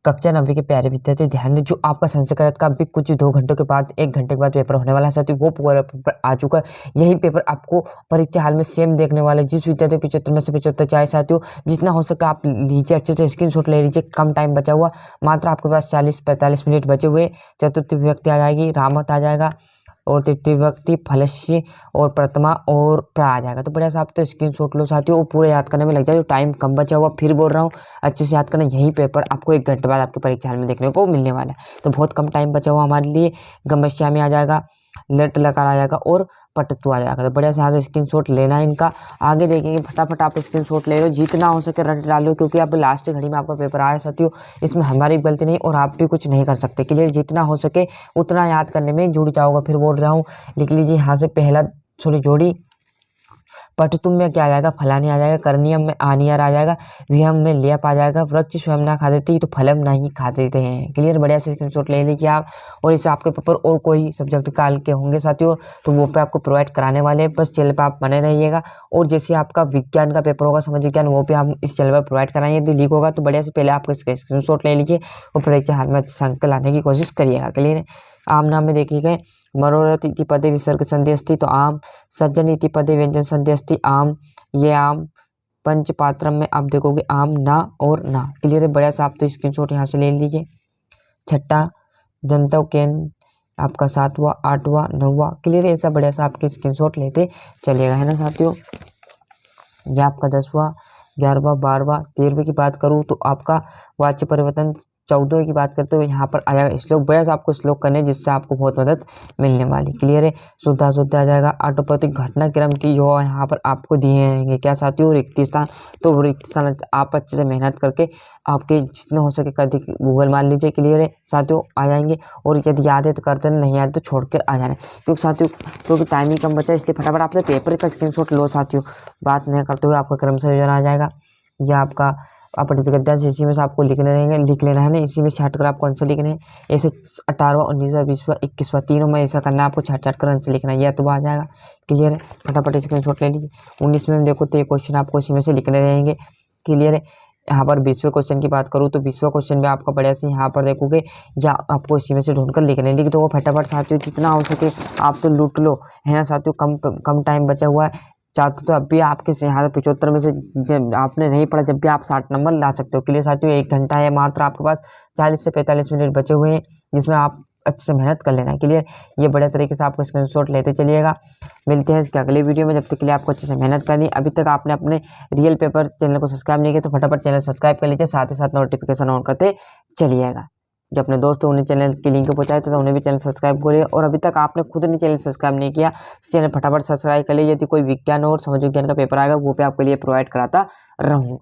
कक्षा 9वीं के प्यारे विद्यार्थी ध्यान दें, जो आपका संस्कृत का भी कुछ 2 घंटों के बाद 1 घंटे के बाद पेपर होने वाला है साथियों, वो पूरा पेपर आ चुका है। यही पेपर आपको परीक्षा हाल में सेम देखने वाले, जिस विद्यार्थी 75 में से 75 चाहे साथियों जितना हो सके आप लीजिए, अच्छे से स्क्रीनशॉट ले लीजिए। कम टाइम बचा हुआ, मात्र आपके पास 40-45 मिनट बचे हुए। चतुर्थ विभक्ति आ जाएगी, रामत आ जाएगा, और तृतीय विभक्ति फलस्य और प्रथमा और प्रा आ जाएगा। तो बढ़िया से आप तो स्क्रीनशॉट लो साथियों, वो पूरे याद करने में लग जाए। जो टाइम कम बचा हुआ, फिर बोल रहा हूँ अच्छे से याद करना। यही पेपर आपको 1 घंटे बाद आपके परीक्षा हाल में देखने को मिलने वाला है। तो बहुत कम टाइम बचा हुआ हमारे लिए। गमस्या में आ जाएगा, लट लकार आ जाएगा और पटत्व आ जाएगा। तो बढ़िया से यहाँ से स्क्रीनशॉट लेना है इनका। आगे देखेंगे, फटाफट आप स्क्रीनशॉट ले लो, जितना हो सके रट डालो, क्योंकि अब लास्ट घड़ी में आपका पेपर आया साथियों। इसमें हमारी गलती नहीं और आप भी कुछ नहीं कर सकते। क्लियर, जितना हो सके उतना याद करने में जुड़ जाओगा। फिर बोल रहा हूँ, लिख लीजिए यहाँ से पहला जोड़ी। पटतुम में क्या आ जाएगा, फलानी आ जाएगा। करनियम में आनियर आ जाएगा। विहम में लेप आ जाएगा। वृक्ष स्वयं ना खा देती तो फलम नहीं खा देते हैं। क्लियर, बढ़िया से स्क्रीनशॉट ले लीजिए आप। और इसे आपके पेपर और कोई सब्जेक्ट काल के होंगे साथियों, तो वो पे आपको प्रोवाइड कराने वाले हैं। बस चैनल पर आप बने रहिएगा। और जैसे आपका विज्ञान का पेपर होगा, समाज विज्ञान, वो भी हम इस चैनल पर प्रोवाइड कराएंगे। यदि लीक होगा तो बढ़िया से पहले आपको इसका स्क्रीनशॉट ले लीजिए और परीक्षा हाथ में अच्छे अंक लाने की कोशिश करिएगा। क्लियर है। आम नाम में देखिए, मनोरथ इति पदे विसर्ग संधि अस्ति तो आम। सज्जन इति पदे व्यंजन संधि अस्ति आम। ये आम। पंचपात्रम में आप देखोगे आम, ना और ना। क्लियर है, बढ़िया से आप तो स्क्रीनशॉट यहाँ से ले लीजिए। छठा जंतव केन आपका 7वां, 8वां, 9वां। क्लियर है, ऐसा बढ़िया से आपके स्क्रीनशॉट लेते चलिएगा, है ना साथियों। ये आपका 10वां, 11वां, 12वां, 13वें की बात करूँ तो आपका वाच्य परिवर्तन 14वें की बात करते हुए यहाँ पर आ जाएगा श्लोक। बढ़िया से आपको श्लोक करने, जिससे आपको बहुत मदद मिलने वाली। क्लियर है, शुद्धा शुद्ध आ जाएगा। ऑटोपैथिक घटना क्रम की जो यहाँ पर आपको दिए हैं क्या साथियों, रिक्त स्थान। तो रिक्त स्थान आप अच्छे से मेहनत करके आपके जितने हो सके कभी गूगल मान लीजिए। क्लियर है साथियों, आ जाएंगे। और यदि याद है तो करते, नहीं याद तो छोड़ कर आ जाना, क्योंकि साथियों क्योंकि टाइम ही कम बचा, इसलिए फटाफट आपसे पेपर का स्क्रीनशॉट लो साथियों। बात नहीं करते हुए आपका क्रम संयोजन आ जाएगा। यह आपका अपठित गद्यांश इसी में से आपको लिख लेना है ना। इसी में छाट कर आप कौन सा लिखना है, ऐसे 18वां, 19वां, 20वां, 21वां, तीनों में ऐसा करना है आपको। छाट कर आंसर लिखना है, यह तो आ जाएगा। क्लियर है, फटाफट स्क्रीनशॉट ले लीजिए। 19 में देखो तो ये क्वेश्चन आपको इसी में से लिखने रहेंगे। क्लियर है, यहाँ पर 20वें क्वेश्चन की बात करूँ तो 20वां क्वेश्चन में आपका बढ़िया से यहाँ पर देखोगे, या आपको इसी में से ढूंढकर लिखने लिख दो। फटाफट साथियों जितना हो सके आप तो लूट लो, है ना साथियों। कम टाइम बचा हुआ है। चाहते तो अब भी आपके यहाँ 75 में से आपने नहीं पढ़ा, जब भी आप 60 नंबर ला सकते हो। क्लियर साथियों, 1 घंटा है मात्र आपके पास, 40 से 45 मिनट बचे हुए हैं, जिसमें आप अच्छे से मेहनत कर लेना है। क्लियर, ये बड़े तरीके से आपको स्क्रीनशॉट लेते चलिएगा। मिलते हैं इसके अगले वीडियो में, जब तक के लिए आपको अच्छे से मेहनत करनी। अभी तक आपने अपने रियल पेपर चैनल को सब्सक्राइब नहीं किया तो फटाफट चैनल सब्सक्राइब कर लीजिए, साथ ही साथ नोटिफिकेशन ऑन करते चलिएगा। जो अपने दोस्तों उन्हें चैनल की लिंक पहुंचाए तो उन्हें भी चैनल सब्सक्राइब करिए। और अभी तक आपने खुद नहीं चैनल सब्सक्राइब नहीं किया, चैनल फटाफट सब्सक्राइब कर लीजिए। यदि कोई विज्ञान और समाज विज्ञान का पेपर आएगा, वो पे आपके लिए प्रोवाइड कराता रहूँगा।